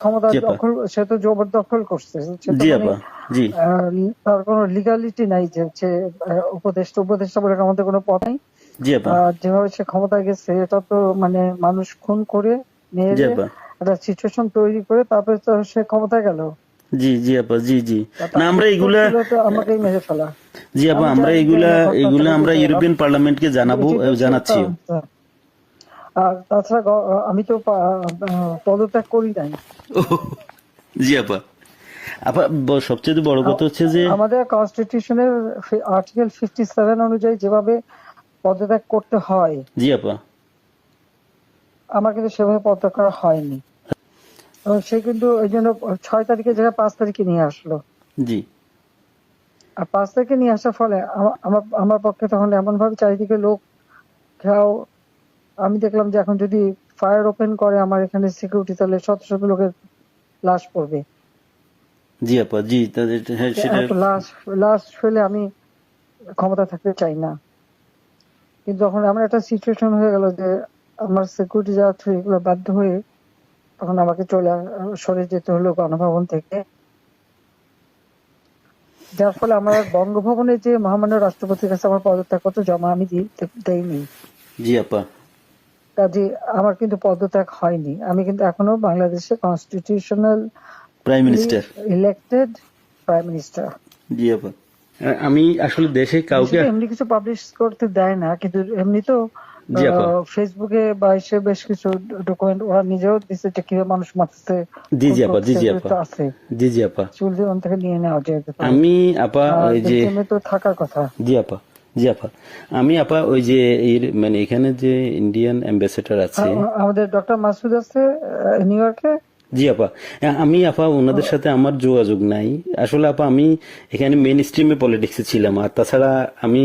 ক্ষমতা জি আপা, দখল, সে তো জবরদখল করছে, সে তো জি মানে আপা, জি তার কোনো লিগালিটি নাই যে হচ্ছে উপদেষ্টা উপদেষ্টা বলে আমাদের কোনো পদ নাই। জি আপা, যেভাবে সে ক্ষমতায় গেছে এটা তো মানে মানুষ খুন করে জি মেরে আপা, একটা সিচুয়েশন তৈরি করে তারপরে তো সে ক্ষমতায় গেল। জি জি আপা, জি জি। তা না তার আমরা উচিত এগুলা, ছিল তো আমাকেই মেরে ফেলা। জি আপা আমি আমরা জানি এগুলা না ঘটনাটা এগুলা আমরা ঘটেছে, ইউরোপিয়ান পার্লামেন্টকে জানাবো, এটি তো জানাচ্ছিও। আর তাছাড়া আমি তো পদত্যাগ করি নাই। জি আপা। আপা সবচেয়ে বড় কথা হচ্ছে যে, আমাদের কনস্টিটিউশনের আর্টিকেল 57 অনুযায়ী যেভাবে পদত্যাগ করতে হয় জি আপা, আমার কিন্তু সেভাবে পদত্যাগ করা হয়নি, এবং সে কিন্তু ওই জন্য 6 তারিখের জায়গায় 5 তারিখে নিয়ে আসলো। জি আর 5 তারিখে নিয়ে আসার ফলে আমার আমার পক্ষে তখন এমন ভাবে চারিদিকে লোক ঘেরাও, আমি দেখলাম যে এখন যদি ফায়ার ওপেন করে আমার এখানে সিকিউরিটি, তাহলে শত শত লোকের লাশ পড়বে। জি আপা, জি তাদের হ্যাঁ সেটা। এত লাশ লাশ ফেলে আমি ক্ষমতা থাকতে চাই না। কিন্তু যখন এমন একটা সিচুয়েশন হয়ে গেল যে আমার সিকিউরিটি যাওয়া থ্রু এগুলো বাধ্য হয়ে তখন আমাকে সরে যেতে হলো গণভবন থেকে, যার ফলে আমার বঙ্গভবনে যে মহামান্য রাষ্ট্রপতির কাছে আমার পদত্যাগপত্র জমা আমি দেইনি। জি আপা, কাজে আমার কিন্তু পদত্যাগ হয়নি, আমি কিন্তু এখনো বাংলাদেশের constitutional prime minister. Elected prime minister. জি আপা। আমি আসলে দেশে কাউকে, দেশে এমনি কিছু পাবলিশ করতে দেয় না, কিন্তু এমনি তো জি আপা, ফেসবুকে বা এসে বেশ কিছু ডকুমেন্ট ওরা নিজেও দিচ্ছে যে কিভাবে মানুষ মারতেছে, জি খুন জি আপা, জি করতেছে, জি এগুলো আপা, তো আছে, জি জি আপা। চুল জীবন থেকে নিয়ে নেওয়া যেতে পারে। আমি আপা আর ওই যে, বেলজিয়ামে তো থাকার কথা। জি আপা, জি আপা। আমি আপা ওই যে মানে এখানে যে ইন্ডিয়ান অ্যাম্বাসেডার আছে। আমাদের ডক্টর মাসুদ আছে নিউ ইয়র্কে। জি আপা। আমি আপা ওনাদের সাথে আমার যোগাযোগ নাই আসলে আপা। আমি এখানে মেইন স্ট্রিমে পলিটিক্সে ছিলাম। আর তাছাড়া আমি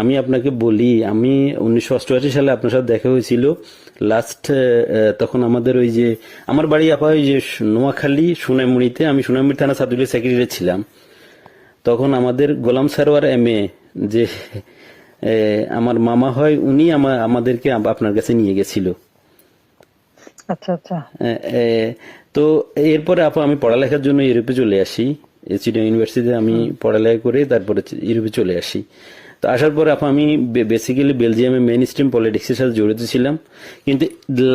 আমি আপনাকে বলি, আমি 1988 সালে আপনার সাথে দেখা হয়েছিল লাস্ট। তখন আমাদের ওই যে আমার বাড়ি আপা ওই যে নোয়াখালী সোনাইমুড়িতে, আমি সোনাইমুড়ি থানা ছাত্রলীগের সেক্রেটারি ছিলাম। তখন আমাদের গোলাম সারোয়ার এমএ যে আমার মামা হয়, উনি আমাদেরকে আপনার কাছে নিয়ে গেছিল। আচ্ছা আচ্ছা। তো এরপরে আপা আমি পড়ালেখার জন্য ইউরোপে চলে আসি। চিটাগাং ইউনিভার্সিটিতে আমি পড়ালেখা করে তারপরে ইউরোপে চলে আসি। তো আসার পরে আপা আমি বেসিক্যালি বেলজিয়ামে মেইন স্ট্রিম পলিটিক্সের সাথে জড়িত ছিলাম। কিন্তু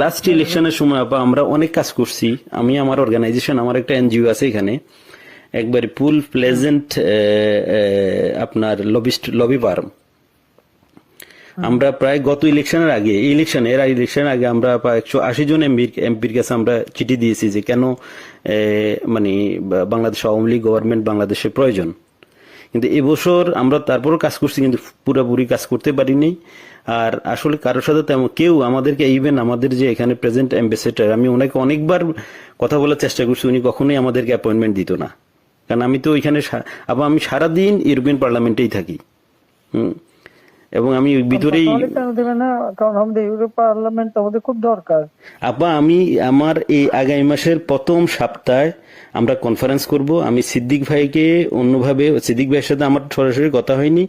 লাস্ট ইলেকশনের সময় আপা আমরা অনেক কাজ করছি। আমি আমার অর্গানাইজেশন, আমার একটা এনজিও আছে এখানে, একবার ফুল প্লেজেন্ট আপনার লবি ফার্ম। আমরা প্রায় গত ইলেকশনের আগে, এর ইলেকশনের আগে আমরা প্রায় 180 জন এমপির কাছে আমরা চিঠি দিয়েছি যে কেন মানে বাংলাদেশ আওয়ামী লীগ গভর্নমেন্ট বাংলাদেশের প্রয়োজন। কিন্তু এবছর আমরা তারপরও কাজ করছি, কিন্তু পুরোপুরি কাজ করতে পারিনি। আর আসলে কারোর সাথে তেমন কেউ আমাদেরকে, ইভেন আমাদের যে এখানে প্রেজেন্ট অ্যাম্বাসেডর, আমি ওনাকে অনেকবার কথা বলার চেষ্টা করছি, উনি কখনোই আমাদেরকে অ্যাপয়েন্টমেন্ট দিত না। কারণ আমি তো ওইখানে আবার আমি সারাদিন ইউরোপিয়ান পার্লামেন্টেই থাকি। এবং আমি ভিতরেই। কেন দেবে না? কারণ আমাদের ইউরোপ পার্লামেন্ট আমাদের খুব দরকার। আপা আমি আমার এই আগামী মাসের প্রথম সপ্তাহে আমরা কনফারেন্স করব। আমি সিদ্দিক ভাইকে অন্যভাবে, সিদ্দিক ভাইয়ের সাথে আমার সরাসরি কথা হয়নি।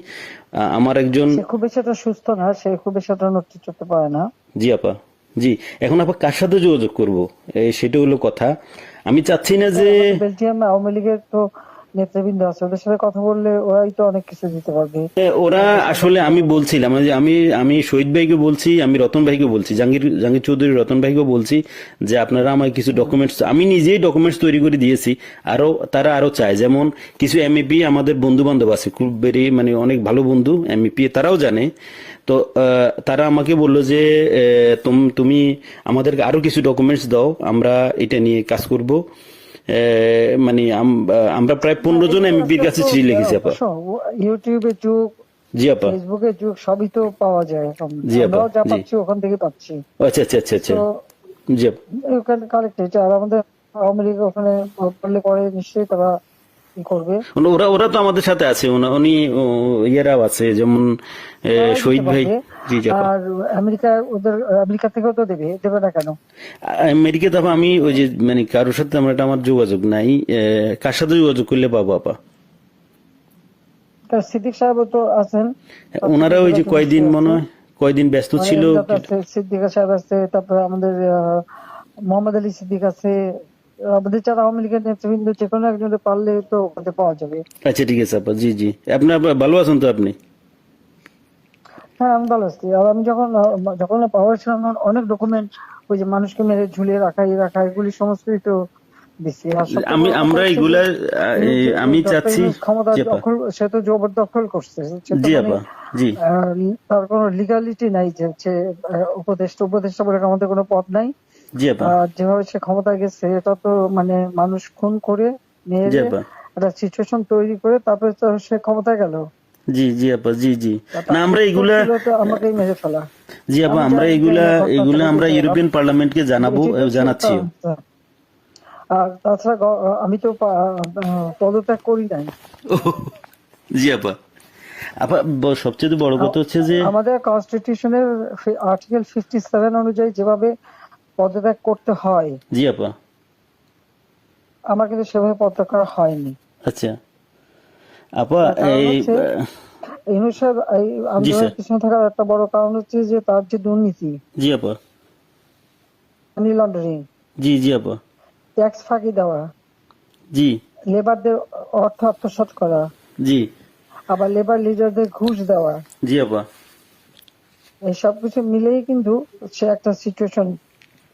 আমার একজন, সে খুব বেশি একটা সুস্থ না, সে খুব বেশি একটা নড়তে চড়তে পারে না। জি আপা, জি। এখন আপা কার সাথে যোগাযোগ করব সেটা হলো কথা। আমি চাচ্ছি না যে, বেলজিয়াম আওয়ামী লীগের তো নেতৃবৃন্দ আছে, ওদের সাথে কথা বললে ওরাই তো অনেক কিছু দিতে পারবে। ওরা আসলে, আমি বলছিলাম যে আমি শহীদ ভাইকে বলছি, আমি রতন ভাইকে বলছি, জাহাঙ্গীর চৌধুরী রতন ভাইকে বলছি যে আপনারা আমায় কিছু ডকুমেন্টস, আমি নিজেই ডকুমেন্টস তৈরি করে দিয়েছি। তারা আরো চায়, যেমন কিছু এমইপি আমাদের বন্ধু বান্ধব আছে, খুব বেরি মানে অনেক ভালো বন্ধু এমইপি, তারাও জানে। তো তারা আমাকে বললো যে তুমি আমাদেরকে আরো কিছু ডকুমেন্টস দাও, আমরা এটা নিয়ে কাজ করব। মানে আমরা প্রায় 15 জন এমপির কাছে চিঠি লিখেছি আপা। ইউটিউবে যুগ, জি আপা, ফেসবুকে যুগ, সবই তো পাওয়া যায় এখন। জি আপা, আমরাও যা জি। পাচ্ছি ওখান থেকে পাচ্ছি। আচ্ছা আচ্ছা আচ্ছা আচ্ছা, তো জি আপা। ওখানে কালেক্ট হয়েছে, আর আমাদের আওয়ামী লীগ ওখানে করলে পরে নিশ্চয়ই তারা কি করবে। ওরা ওরা তো আমাদের সাথে আছে, উনি ইয়েরাও আছে, যেমন শহীদ ভাই। জি জি আপা। আর আমেরিকা থেকেও তো দেবে না কেন? আমেরিকাতে আপা আমি ওই যে মানে কারোর সাথে আমার যোগাযোগ নাই। কার সাথে যোগাযোগ করলে পাবো আপা? সিদ্দিক সাহেব তো আছেন, ওনারা ওই যে কয়দিন মনে হয় কয়দিন ব্যস্ত ছিল। সিদ্দিক সাহেব আছে, তারপরে আমাদের মোহাম্মদ আলী সিদ্দিক আছে, আমাদের যারা আওয়ামী লীগের নেতৃবৃন্দ যে কোনো একজনের পারলে তো ওখানে পাওয়া যাবে। আচ্ছা ঠিক আছে আপা, জি জি। আপনার ভালো আছেন তো আপনি? হ্যাঁ আমি ভালো আছি। আর আমি যখন পাওয়ার ছিলাম তখন অনেক ডকুমেন্ট, ওই যে মানুষকে মেরে ঝুলিয়ে রাখা এগুলি সমস্তই তো দিচ্ছি। আর সবচেয়ে বড় কথা আমরা হচ্ছে যে এগুলা এই যে আমি ডক্টর চাচ্ছি। ইউনূস ক্ষমতা জি আপা। দখল, সে তো জবরদখল করছে। সে তো জি মানে আপা। জি তার কোনো লিগালিটি নাই যে হচ্ছে উপদেষ্টা বলে আমাদের কোনো পদ নাই। জি আপা। আর যেভাবে সে ক্ষমতায় গেছে এটা তো মানে মানুষ খুন করে জি মেরে আপা। একটা সিচুয়েশন তৈরি করে তারপরে তো সে ক্ষমতায় গেল। জি জি আপা। জি জি। না তার আমরা উত্তর এগুলা, ছিল তো আমাকেই মেরে ফেলা। জি আপা আমি আমরা জানি যে এগুলা না ঘটনাটা এগুলা আমরা ঘটেছে। ইউরোপিয়ান পার্লামেন্টকে জানাবো, এটি তো জানাচ্ছিও। আর তাছাড়া আমি তো পদত্যাগ করি নাই। জি আপা। আপা সবচেয়ে বড় কথা হচ্ছে যে, আমাদের কনস্টিটিউশনের আর্টিকেল 57 অনুযায়ী যেভাবে পদত্যাগ করতে হয় জি আপা। আমার কিন্তু সেভাবে পদত্যাগ করা হয়নি। আচ্ছা আপা তার কারণ এই হচ্ছে ইউনূস সাহেব এই জি আন্দোলনের স্যার। পিছনে থাকার একটা বড় কারণ হচ্ছে যে তার যে দুর্নীতি, জি আপা। মানি লন্ডারিং, জি জি আপা। ট্যাক্স ফাঁকি দেওয়া, জি লেবারদের অর্থ আত্মসাৎ করা, জি আবার লেবার লিডারদের ঘুষ দেওয়া, জি আপা। এই সব কিছু মিলেই কিন্তু সে একটা সিচুয়েশন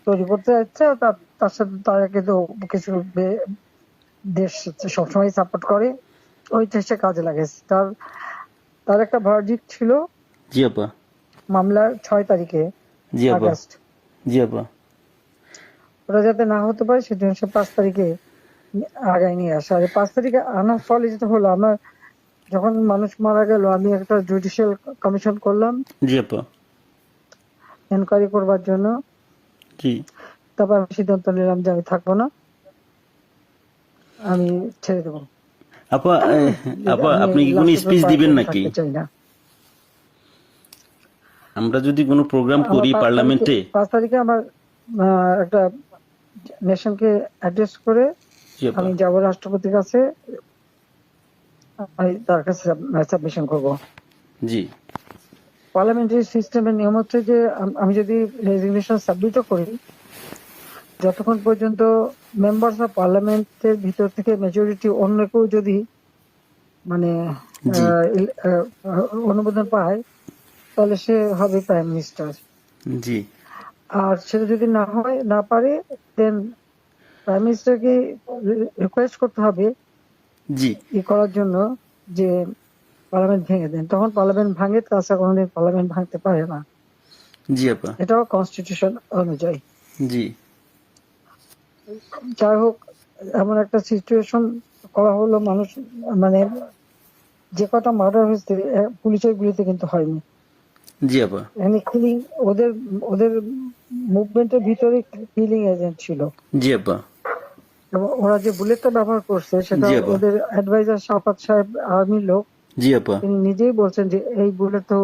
তৈরি করতে যাচ্ছে। আর তার সাথে তারা কিন্তু কিছু দেশ সবসময় সাপোর্ট করে, ওই দেশে কাজে লাগাইছে। তার তার একটা ভার্ডিক্ট ছিল জি আপা। মামলার 6 তারিখে জি আপা। আগস্ট, জি আপা। ওটা যাতে না হতে পারে সেজন্য সে 5 তারিখে আগায় নিয়ে আসে। আর 5 তারিখে আনার ফলে যেটা হলো, আমার যখন মানুষ মারা গেল আমি একটা জুডিশিয়াল কমিশন করলাম জি আপা। এনকোয়ারি করবার জন্য। জি তারপর আমি সিদ্ধান্ত নিলাম যে আমি থাকবো না, আমি ছেড়ে দেবো। আপা। আপা আমি আপনি কি কোনো লাশের স্পিচ দিবেন পায়ে নাকি? থাকতে চাই না। আমরা যদি কোনো প্রোগ্রাম আমার করি 5 তারিখে পার্লামেন্টে। 5 তারিখে আমার একটা নেশনকে অ্যাড্রেস করে জি আপা। আমি যাব রাষ্ট্রপতির কাছে, আমি তার কাছে সাবমিশন করব। জি পার্লামেন্টারি সিস্টেমের নিয়ম হচ্ছে যে আমি যদি রেজিগনেশন সাবমিটও করি, যতক্ষণ পর্যন্ত মেম্বার্স অফ পার্লামেন্টের ভিতর থেকে মেজরিটি অন্য কেউ যদি মানে জি অনুমোদন পায় তাহলে সে হবে প্রাইম মিনিস্টার। জি আর সেটা যদি না পারে দেন প্রাইম মিনিস্টারকে রিকোয়েস্ট করতে হবে জি করার জন্য যে পার্লামেন্ট ভেঙে দেন। তখন পার্লামেন্ট ভাঙে, তাছাড়া কোনোদিন পার্লামেন্ট ভাঙতে পারে না। জি আপা। এটাও কনস্টিটিউশন অনুযায়ী। জি যাই হোক, এমন একটা সিচুয়েশন করা হলো, মানুষ মানে যে কটা মার্ডার হয়েছে পুলিশের গুলিতে কিন্তু হয়নি। জি আপা। কিলিং ওদের ওদের মুভমেন্টের ভিতরে কিলিং এজেন্ট ছিল। জি আপা। এবং ওরা যে বুলেটটা ব্যবহার করছে সেটা জি আপা। ওদের অ্যাডভাইজার শাফাত সাহেব আর্মির লোক, জি আপা। তিনি নিজেই বলছেন যে এই বুলেট তো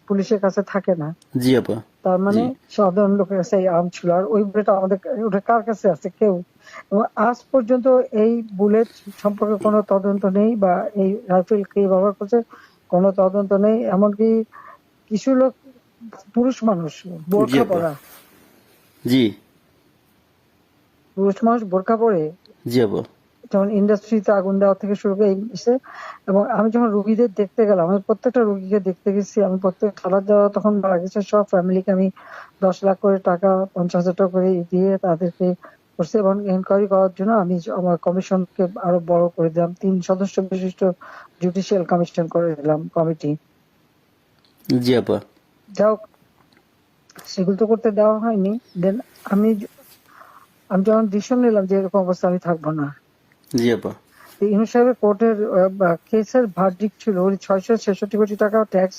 পুলিশের কাছে থাকে না। জি আপা। তার মানে জি সাধারণ লোকের কাছে এই আর্ম ছিল। আর ওই বুলেট আমাদের ওটা কার কাছে আছে? কেউ। এবং আজ পর্যন্ত এই বুলেট সম্পর্কে কোনো তদন্ত নেই, বা এই রাইফেল কে ব্যবহার করছে কোনো তদন্ত নেই। এমনকি কিছু লোক, পুরুষ মানুষ জি বোরখা আপা। পরা, জি পুরুষ মানুষ বোরখা পরে জি আপা। যেমন ইন্ডাস্ট্রিতে আগুন দেওয়া থেকে শুরু করে এবং আমি যখন রুগীদের দেখতে গেলাম, আমি প্রত্যেকটা রুগীকে দেখতে গেছি। আমি প্রত্যেক খাবার দেওয়া তখন মারা গেছে সব ফ্যামিলিকে আমি 10 লাখ করে টাকা, 50,000 টাকা করে দিয়ে তাদেরকে করছি। এবং এনকোয়ারি করার জন্য আমি আমার কমিশনকে আরো বড় করে দিলাম, 3 সদস্য বিশিষ্ট জুডিশিয়াল কমিশন করে দিলাম কমিটি। জি আপা। যাও, সেগুলো তো করতে দেওয়া হয়নি। দেন আমি আমি যখন ডিসিশন নিলাম যে এরকম অবস্থা আমি থাকবো না। জি আপা। ইউনূস সাহেবের কোর্টের কেসের ভার্ডিক্ট ছিল ওই 666 কোটি টাকা ট্যাক্স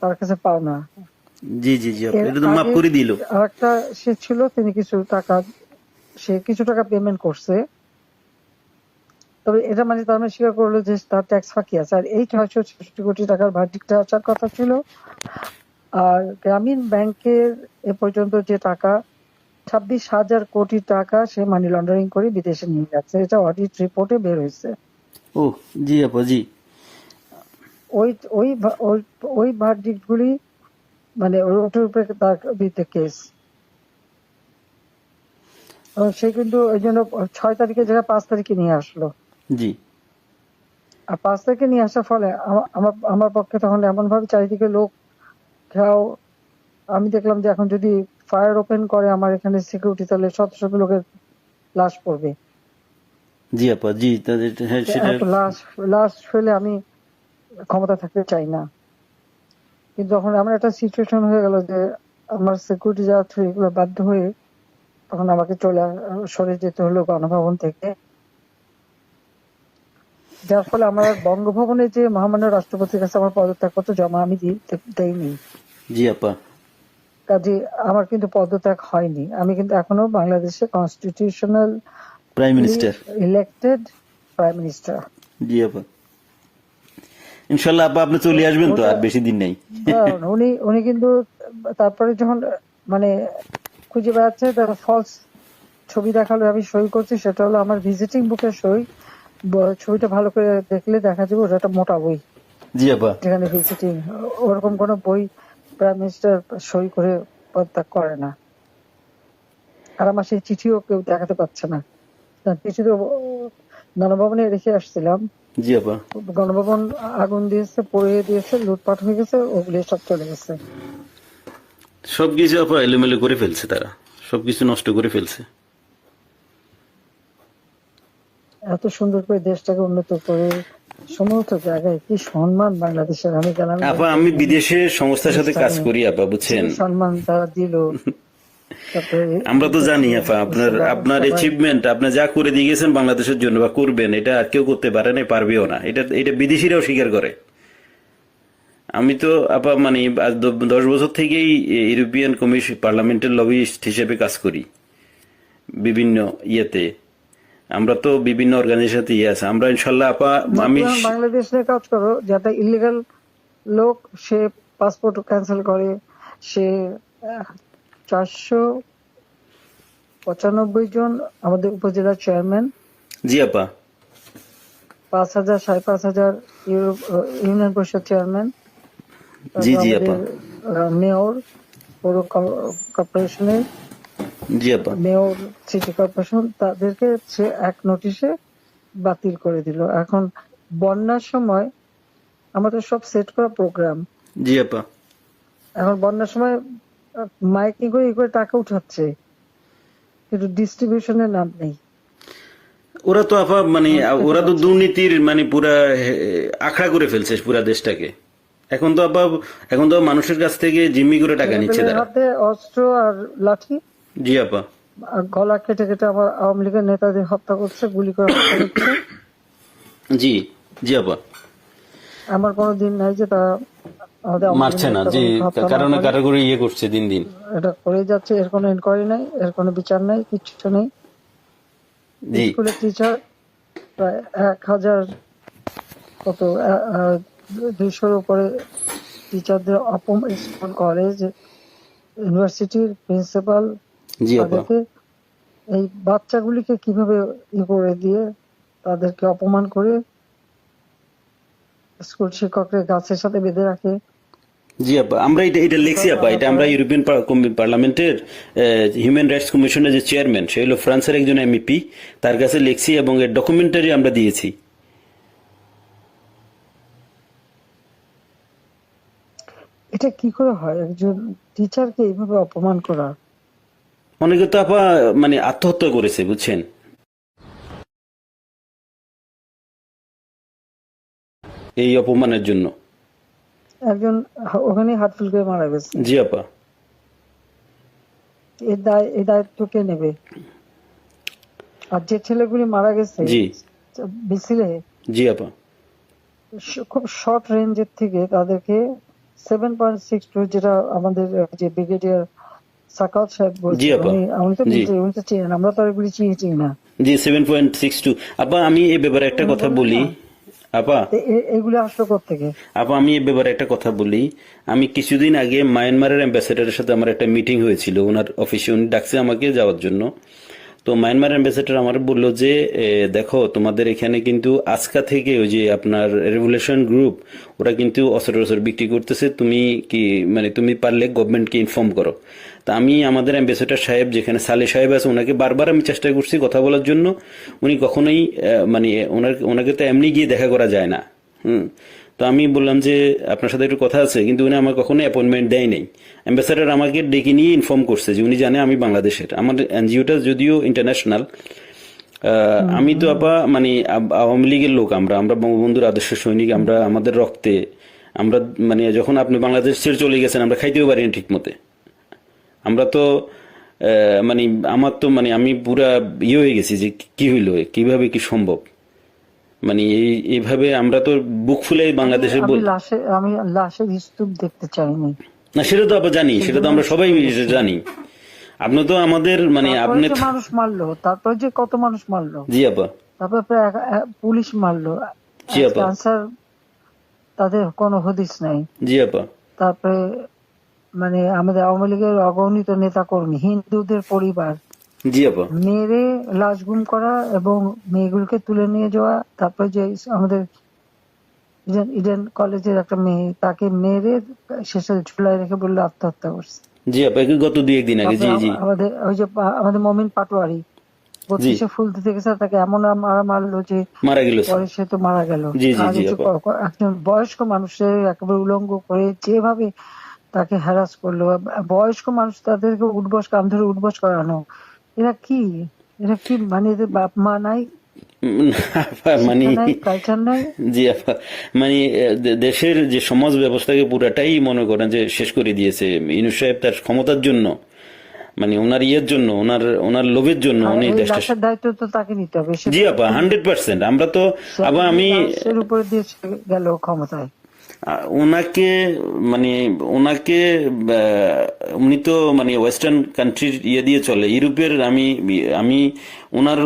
তার কাছে পাওনা। জি জি জি আপা, এর এটা তো মাফ আগে করে দিল। আরেকটা সে ছিল, তিনি কিছু টাকা পেমেন্ট করছে। তবে এটা মানে তার মানে স্বীকার করলো যে তার ট্যাক্স ফাঁকি আছে। আর এই 666 কোটি টাকার ভার্ডিক্টটা আসার কথা ছিল। আর গ্রামীণ ব্যাংকের এ পর্যন্ত যে টাকা 26,000 কোটি টাকা সে মানি লন্ডারিং করে বিদেশে নিয়ে যাচ্ছে, এটা অডিট রিপোর্টে বের হয়েছে। ও জি আপা। জি ওই ওই ওই ওই ভার্ডিক্ট গুলি মানে ওটার উপরে তার বিরুদ্ধে কেস। সে কিন্তু ওই জন্য 6 তারিখের জায়গায় 5 তারিখে নিয়ে আসলো। জি আর 5 তারিখে নিয়ে আসার ফলে আমার আমার পক্ষে তখন এমন ভাবে চারিদিকে লোক ঘেরাও। আমি দেখলাম যে এখন যদি ফায়ার ওপেন করে আমার এখানে সিকিউরিটি, তাহলে শত শত লোকের লাশ পড়বে। জি আপা, জি হ্যাঁ তো সেটা। এত লাশ লাশ ফেলে আমি ক্ষমতা থাকতে চাই না। কিন্তু যখন এমন একটা সিচুয়েশন হয়ে গেল যে আমার সিকিউরিটি যাওয়া থ্রু এগুলো বাধ্য হয়ে তখন আমাকে সরে যেতে হলো গণভবন থেকে। যার ফলে আমার বঙ্গভবনে যে মহামান্য রাষ্ট্রপতির কাছে আমার পদত্যাগপত্র জমা আমি দেইনি। জি আপা। কাজে আমার কিন্তু পদত্যাগ হয়নি। আমি কিন্তু এখনো বাংলাদেশের constitutional prime minister. Elected prime minister. জি আপা, ইনশাল্লাহ আপা আপনি চলে আসবেন তো, আর বেশি দিন নেই। উনি উনি কিন্তু তারপরে যখন মানে খুঁজে বেড়াচ্ছে, তার ফলস ছবি দেখালো, আমি সই করছি, সেটা হলো আমার ভিজিটিং বুকের সই। ছবিটা ভালো করে দেখলে দেখা যাবে ওটা একটা মোটা বই, জি আপা। যেখানে ভিজিটিং ওরকম কোন বই প্রাইম মিনিস্টার সই করে পদত্যাগ করে না। আর আমার সেই চিঠিও কেউ দেখাতে পারছে না। চিঠি তো গণভবনে রেখে আসছিলাম। জি আপা। গণভবন আগুন দিয়েছে, পুড়িয়ে দিয়েছে, লুটপাট হয়ে গেছে, ওগুলি সব চলে গেছে। সবকিছু আপা এলোমেলো করে ফেলছে, তারা সবকিছু নষ্ট করে ফেলছে। এত সুন্দর করে দেশটাকে উন্নত করে সমস্ত জায়গায় কি সম্মান বাংলাদেশের। আমি গেলাম আপা আমি বিদেশে সংস্থার সাথে কাজ করি আপা, বুঝছেন। সম্মান তারা দিল। তারপরে আমরা তো জানি আপা আপনার আপনার অ্যাচিভমেন্ট, আপনি যা করে দিয়ে গেছেন বাংলাদেশের জন্য বা করবেন, এটা আর কেউ করতে পারে না, পারবেও না। এটা এটা বিদেশিরাও স্বীকার করে। আমি তো আপা মানে আজ 10 বছর থেকেই ইউরোপিয়ান কমিশন পার্লামেন্টের লবিস্ট হিসেবে কাজ করি বিভিন্ন ইয়েতে। আমরা তো বিভিন্ন অর্গানাইজেশন ইয়ে আছে, আমরা ইনশাল্লাহ আপা আমি বাংলাদেশ নিয়ে কাজ করো, যাতে ইলিগাল লোক সে পাসপোর্ট ক্যান্সেল করে, সে 495 জন আমাদের উপজেলা চেয়ারম্যান, জি আপা। 5,000 5,500 ইউনিয়ন পরিষদ চেয়ারম্যান, জি জি আপা। মেয়র, পৌর কর্পোরেশনের জি আপা। মেয়র, সিটি কর্পোরেশন, তাদেরকে সে এক নোটিশে বাতিল করে দিল। এখন বন্যার সময় আমাদের সব সেট করা প্রোগ্রাম, জি আপা। এখন বন্যার সময় মাইকিং করে করে টাকা উঠাচ্ছে, কিন্তু ডিস্ট্রিবিউশনের নাম নেই। ওরা তো আপা মানে ওরা তো দুর্নীতির মানে পুরা আখড়া করে ফেলছে পুরা দেশটাকে। এখন তো আপা এখন তো মানুষের কাছ থেকে জিম্মি করে টাকা নিচ্ছে ছেলেপেলের তারা। হাতে অস্ত্র আর লাঠি, জি আপা। আর গলা কেটে কেটে আমার আওয়ামী লীগের নেতাদের হত্যা করছে, গুলি করে হত্যা করছে। জি জি আপা। আমার কোনো দিন নাই যে তারা আমাদের আওয়ামী মারছে লীগের না, নেতা জি হত্যা না কারণে করে। কারো করে ইয়ে করছে দিন দিন। এটা করে যাচ্ছে, এর কোনো ইনকোয়ারি নাই, এর কোনো বিচার নাই, কিচ্ছু নেই। জি স্কুলের টিচার প্রায় 1,000 কত 200-র উপরে টিচারদের অপমান, স্কুল কলেজ ইউনিভার্সিটির প্রিন্সিপাল জি আপা। তাদেরকে এই বাচ্চাগুলিকে কিভাবে করে দিয়ে তাদেরকে অপমান করে স্কুল শিক্ষকরা গাছের সাথে বেঁধে রাখে। জি আপা, আমরা এটা এটা লিখছি আপা, এটা আমরা ইউরোপিয়ান পার্লামেন্টের হিউম্যান রাইটস কমিশনের যে চেয়ারম্যান, সে হলো ফ্রান্সের একজন এমপি, তার কাছে লিখছি এবং এর ডকুমেন্টারি আমরা দিয়েছি। এটা কি করে হয় একজন টিচারকে এইভাবে অপমান করা? অনেকে তো আপা মানে আত্মহত্যা করেছে, বুঝছেন, এই অপমানের জন্য। একজন ওখানে হার্টফেল করে মারা গেছে, জি আপা। এই দায়িত্ব কে নেবে? আর যে ছেলেগুলি মারা গেছে জি মিছিলে, জি আপা। খুব শর্ট রেঞ্জের থেকে তাদেরকে 7.62, যেটা আমাদের যে ব্রিগেডিয়ার সাকাত সাহেব জি বলছে, আপা। উনি তো জি উনি তো চিনেন, আমরা তো এগুলি চিনি না। জি 7.62। আপা আমি এ ব্যাপারে একটা কথা বলি আপা। এগুলি আসলো কোত্থেকে? আপা আমি এ ব্যাপারে একটা কথা বলি। আমি কিছুদিন আগে মায়ানমারের অ্যাম্বাসেডারের সাথে আমার একটা মিটিং হয়েছিল, ওনার অফিসে উনি ডাকছে আমাকে যাওয়ার জন্য। তো মায়ানমার অ্যাম্বাসেডার আমার বললো যে দেখো তোমাদের এখানে কিন্তু আজকা থেকে ওই যে আপনার রেভলিউশন গ্রুপ, ওরা কিন্তু অস্ত্র বিক্রি করতেছে, তুমি কি মানে তুমি পারলে গভর্নমেন্টকে ইনফর্ম করো। তা আমি আমাদের অ্যাম্বাসেডর সাহেব যেখানে সালে সাহেব আছে ওনাকে বারবার আমি চেষ্টা করছি কথা বলার জন্য, উনি কখনোই মানে ওনাকে তো এমনি গিয়ে দেখা করা যায় না। তো আমি বললাম যে আপনার সাথে একটু কথা আছে, কিন্তু উনি আমার কখনো অ্যাপয়েন্টমেন্ট দেয় নাই। অ্যাম্বাসেডর আমাকে ডেকে নিয়ে ইনফর্ম করছে যে উনি জানে আমি বাংলাদেশের, আমার এনজিওটা যদিও ইন্টারন্যাশনাল। আমি তো আপা মানে আওয়ামী লীগের লোক, আমরা আমরা বঙ্গবন্ধুর আদর্শ সৈনিক, আমরা আমাদের রক্তে আমরা মানে যখন আপনি বাংলাদেশ ছেড়ে চলে গেছেন আমরা খাইতেও পারিনি ঠিক মতে। আমরা তো মানে আমার তো মানে আমি পুরা ইয়ে হয়ে গেছি যে কি হইলো, কিভাবে কি সম্ভব, মানে এইভাবে আমরা তো বুক ফুলে বাংলাদেশের আমি লাশের স্তূপ দেখতে চাইনি। না সেটা তো আবার জানি, সেটা তো আমরা সবাই জানি। আপনি তো আমাদের মানে তারপরে আপনি যে মানুষ মারলো, তারপরে যে কত মানুষ মারলো, জি আপা, তারপরে প্রায় পুলিশ মারলো, জি আপা, আনসার তাদের কোনো হদিস নাই। জি আপা, তারপরে মানে আমাদের আওয়ামী লীগের অগণিত নেতা কর্মী, হিন্দুদের পরিবার জি আপা, মেরে লাশ গুম করা এবং মেয়েগুলোকে তুলে নিয়ে যাওয়া। তারপরে যে আমাদের ইডেন কলেজের একটা মেয়ে, তাকে মেরে শেষে ঝুলায় রেখে বললো আত্মহত্যা করছে। জি আপা, গত 2-1 দিন আগে। জি জি আমাদের ওই যে আমাদের মমিন পাটোয়ারি জি 32-এ ফুল দিতে গেছে, তাকে এমন মারা মারলো যে মারা গেল। পরে সে তো মারা গেল। জি জি আর জি হচ্ছে আপা, একজন বয়স্ক মানুষের একেবারে উলঙ্গ করে যেভাবে তাকে হ্যারাস করলো, বয়স্ক মানুষ তাদেরকে উঠবস, কান ধরে উঠবস করানো। এরা কি মানে এদের বাপ মা নাই, আপা মানে শিক্ষা নাই, কালচার নাই। জি আপা, মানে দেশের যে সমাজ ব্যবস্থাকে পুরাটাই মনে করেন যে শেষ করে দিয়েছে ইউনূস সাহেব তার ক্ষমতার জন্য, মানে ওনার ইয়ের জন্য, ওনার লোভের জন্য আর উনি এই দেশটা। লাশের দায়িত্ব তো তাকে নিতে হবে। জি আপা, 100%। আমরা তো আবার আমি লাশের উপরে দিয়ে গেল ক্ষমতায়। ওনাকে মানে ওনাকে উনি তো মানে ওয়েস্টার্ন কান্ট্রির ইয়ে দিয়ে চলে, ইউরোপের। আমি আমি ওনার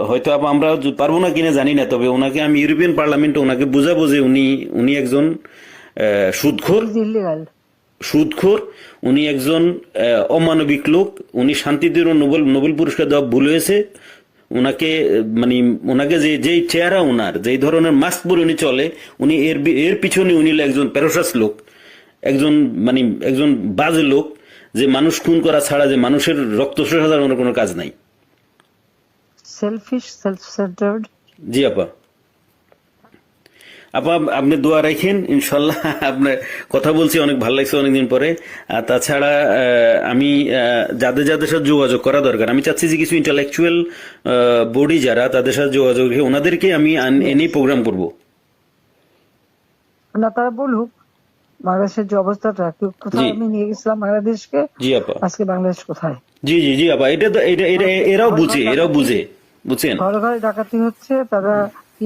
হয়তো আমরা পারবো না কিনা জানি না, তবে ওনাকে আমি ইউরোপিয়ান পার্লামেন্টে ওনাকে বোঝাবো যে উনি একজন সুদখোর, সুদখোর, উনি একজন অমানবিক লোক, উনি শান্তিতে নোবেল পুরস্কার দেওয়া ভুল হয়েছে। ওনাকে মানে ওনাকে যেই চেহারা, ওনার যেই ধরনের মাস্ক পরে উনি চলে, উনি এর পিছনে উনি একজন প্যারোসাস লোক, মানে একজন বাজে লোক, যে মানুষ খুন করা ছাড়া, যে মানুষের রক্ত শোষা ছাড়া ওনার কোনো কাজ নাই। Shellfish, self centred. জি আপা, আপা আপনি দোয়া রাখেন ইনশাল্লাহ। আপনার কথা বলছি অনেক ভালো লাগছে অনেকদিন পরে। আর তাছাড়া আমি যাদের যাদের সাথে যোগাযোগ করা দরকার, আমি চাচ্ছি যে কিছু ইন্টালেকচুয়াল বডি যারা, তাদের সাথে যোগাযোগ রেখে ওনাদেরকে আমি এনে প্রোগ্রাম করব। না, তারা বলুক বাংলাদেশের যে অবস্থাটা, কোথায় আমি নিয়ে গেছিলাম বাংলাদেশকে, জি আপা, আজকে বাংলাদেশ কোথায়। জি জি জি আপা, এটা তো এরাও বুঝে বুঝছেন। ঘরে ঘরে ডাকাতি হচ্ছে, তারা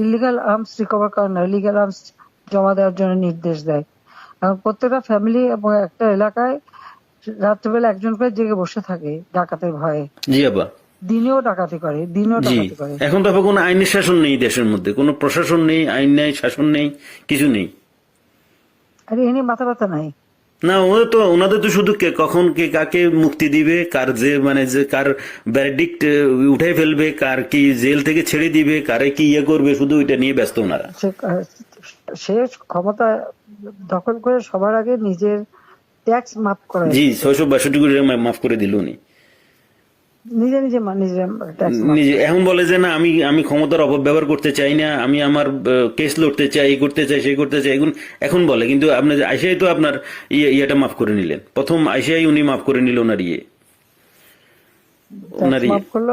ইলিগাল আর্মস রিকভার করে না, ইলিগাল আর্মস জমা দেওয়ার জন্য নির্দেশ দেয়। এখন প্রত্যেকটা ফ্যামিলি এবং একটা এলাকায় রাত্রেবেলা একজন করে জেগে বসে থাকে ডাকাতের ভয়ে। জি আপা, দিনেও ডাকাতি করে। এখন তো কোনো আইনের শাসন নেই দেশের মধ্যে, কোনো প্রশাসন নেই, আইন নেই, শাসন নেই, কিছু নেই। আরে এনে মাথা ব্যথা নাই না, ওনাদের তো শুধু কখন কে কাকে মুক্তি দিবে, কার যে মানে যে কার ভ্যারডিক্ট উঠাই ফেলবে, কার কি জেল থেকে ছেড়ে দিবে, কারে কি ইয়ে করবে, শুধু ওইটা নিয়ে ব্যস্ত ওনারা। সে ক্ষমতা দখল করে সবার আগে নিজের ট্যাক্স মাফ করে। জি, 662 কোটি টাকা মাফ করে দিল উনি নিজে নিজে। এখন বলে যে না, আমি ক্ষমতার অপব্যবহার করতে চাই না, আমি আমার কেস লড়তে চাই, এই করতে চাই, সেই করতে চাই, এখন বলে। কিন্তু আপনি আইসিআই তো আপনার ইয়েটা মাফ করে নিলেন, প্রথম আইসিআই উনি মাফ করে নিল ওনার মাফ করলো,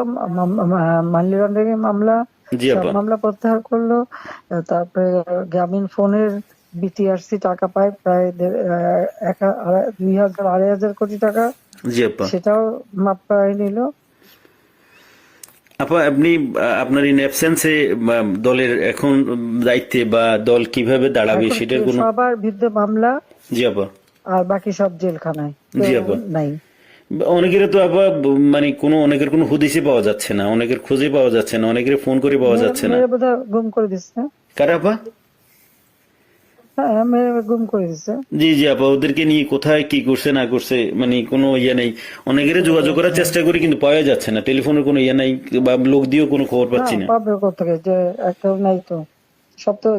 মানি লন্ডারিং এর মামলা, মামলা প্রত্যাহার করলো। তারপরে গ্রামীণ ফোনের বিটিআরসি টাকা পায় প্রায় 2,000-2,500 কোটি টাকা, সেটাও মাফ করাই নিল। আপা আপনি আপনার ইন অ্যাবসেন্সে দলের এখন দায়িত্বে বা দল কিভাবে দাঁড়াবে সেটার কোনো সবার বিরুদ্ধে মামলা। জি আপা, আর বাকি সব জেলখানায়। জি আপা, নাই। অনেকের তো আপা মানে অনেকের কোনো হুদিসে পাওয়া যাচ্ছে না, অনেকের খুঁজে পাওয়া যাচ্ছে না, অনেকের ফোন করে পাওয়া যাচ্ছে না। গুম করে দিচ্ছে। কারা আপা? হ্যাঁ, গুম করে দিচ্ছে। জি জি আপা, ওদেরকে নিয়ে কোথায় কি করছে না করছে মানে কোনো ইয়ে নেই। অনেকের যোগাযোগ করার চেষ্টা করি কিন্তু পাওয়া যাচ্ছে না, টেলিফোনের কোনো ইয়ে নাই, বা লোক দিয়েও কোনো খবর পাচ্ছি না। পাবে কোথেকে, যে একটা নাই তো, সব তো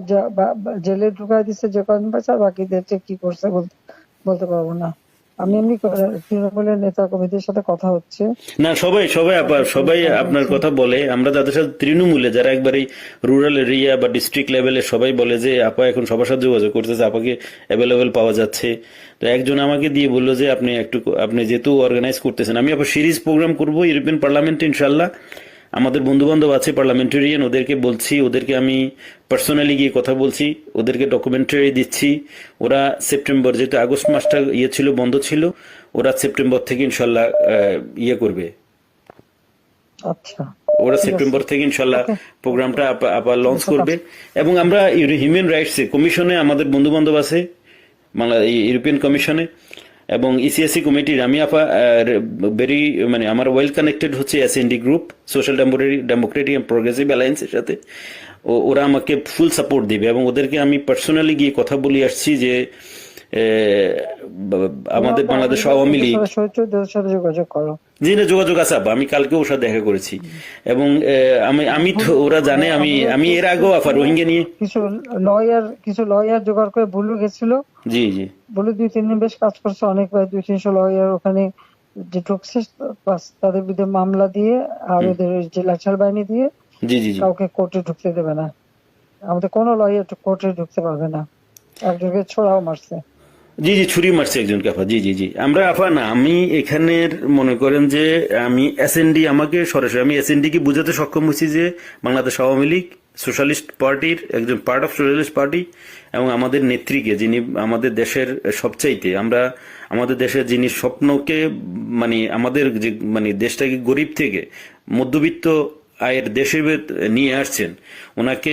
জেলে ঢুকাই দিচ্ছে যে কদিন পাচ্ছে, আর বাকিদের কি করছে বলতে পারবো না। আমি এমনি তৃণমূলের নেতা কমিটির সাথে কথা হচ্ছে, না, সবাই সবাই আপা সবাই আপনার কথা বলে। আমরা যাদের সাথে তৃণমূলে যারা একবারে রুরাল এরিয়া বা ডিস্ট্রিক্ট লেভেলে সবাই বলে যে আপা এখন সবার সাথে যোগাযোগ করতেছে, আপাকে অ্যাভেলেবেল পাওয়া যাচ্ছে। তো একজন আমাকে দিয়ে বললো যে আপনি যেহেতু অর্গানাইজ করতেছেন, আমি আবার সিরিজ প্রোগ্রাম করবো ইউরোপিয়ান পার্লামেন্টে ইনশাল্লাহ। আমাদের বন্ধু বান্ধব আছে পার্লামেন্টেরিয়ান, ওদেরকে বলছি, ওদেরকে আমি পার্সোনালি গিয়ে কথা বলছি, ওদেরকে ডকুমেন্টারি দিচ্ছি। ওরা সেপ্টেম্বর, যেহেতু আগস্ট মাসটা ছিল, বন্ধ ছিল, ওরা সেপ্টেম্বর থেকে ইনশাল্লাহ করবে। আচ্ছা ওরা ঠিক আছে, সেপ্টেম্বর থেকে ইনশাল্লাহ ওকে, প্রোগ্রামটা আবার লঞ্চ এসব করবে। এবং আমরা হিউম্যান রাইটস কমিশনে আমাদের বন্ধু বান্ধব আছে, ইউরোপিয়ান কমিশনে এবং ইসিএসসি কমিটির আমি ভেরি মানে আমার ওয়েল কানেক্টেড হচ্ছে SND group, social democratic and progressive অ্যালায়েন্সের সাথে। ওরা আমাকে ফুল সাপোর্ট দিবে এবং ওদেরকে আমি পার্সোনালি গিয়ে কথা বলে আসছি যে আমাদের বাংলাদেশ আওয়ামী লীগ, সহযোগীদের সাথে যোগাযোগ করো। জি না, যোগাযোগ আছে আপা, আমি কালকে ওর সাথে দেখা করেছি এবং আমি তো ওরা জানে আমি এর আগেও রোহিঙ্গা নিয়ে কিছু লয়ার জোগাড় করে বুলু গেছিল, জি জি বুলু 2-3 দিন বেশ কাজ করছে, অনেক প্রায় 200-300 লয়ার ওখানে যে ঢুকছে, বাস তাদের বিরুদ্ধে মামলা দিয়ে আর ওদের যে লাঠিয়াল বাহিনী দিয়ে জি জি জি কাউকে কোর্টে ঢুকতে দেবে না। আমাদের কোনো লয়ার কোর্টে ঢুকতে পারবে না, একজনকে ছোড়াও মারছে। জি জি ছুরি মারছে একজনকে আপা। জি জি জি আমরা না, আমি এখানের মনে করেন যে আমি এসএনডি, আমাকে সরাসরি আমি এসএনডি কে বুঝাতে সক্ষম হয়েছি যে বাংলাদেশ আওয়ামী লীগ সোশ্যালিস্ট পার্টির একজন পার্ট অফ সোশ্যালিস্ট পার্টি এবং আমাদের নেত্রীকে, যিনি আমাদের দেশের সবচাইতে আমাদের দেশের যিনি স্বপ্নকে মানে আমাদের যে মানে দেশটাকে গরিব থেকে মধ্যবিত্ত আয়ের দেশে নিয়ে আসছেন, ওনাকে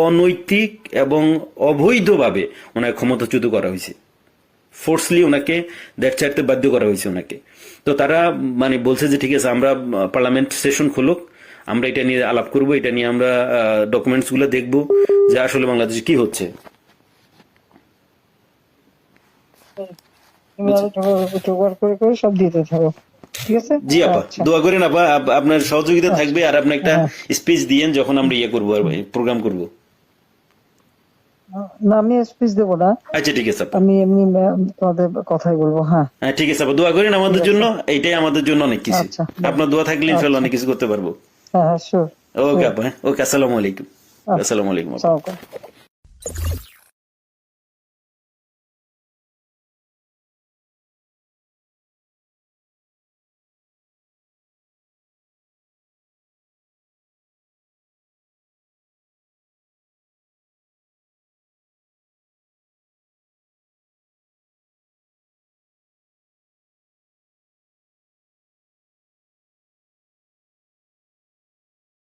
অনৈতিক এবং অবৈধভাবে ওনাকে ক্ষমতাচ্যুত করা হয়েছে, ফোর্সলি ওনাকে দেশ ছাড়তে বাধ্য করা হয়েছে ওনাকে। তো তারা মানে বলছে যে ঠিক আছে, আমরা পার্লামেন্ট সেশন খুলুক, আমরা এটা নিয়ে আলাপ করব, এটা নিয়ে আমরা ডকুমেন্টস গুলো দেখবো যে আসলে বাংলাদেশে কি হচ্ছে। তুমি আরো জোগাড় করে করে সব দিতে থাকো, ঠিক আছে? জি আপা, আচ্ছা, দোয়া করেন আপা, আপনার সহযোগিতা থাকবে আর আপনি একটা হ্যাঁ। স্পিচ দিয়েন যখন আমরা করবো আর প্রোগ্রাম করবো। না আমি স্পিচ দেবো না, আচ্ছা ঠিক আছে আপা, আমি এমনি তোমাদের কথাই বলবো। হ্যাঁ হ্যাঁ ঠিক আছে আপা, দোয়া করেন আমাদের জন্য, এইটাই আমাদের জন্য অনেক কিছু। আচ্ছা, আপনার দোয়া থাকলে ইনশাল্লাহ অনেক কিছু করতে পারবো। হ্যাঁ হ্যাঁ শিওর। ওকে আপা, ওকে, আসসালামু আলাইকুম। আসসালামু আলাইকুম আপা। আসসালামু আলাইকুম।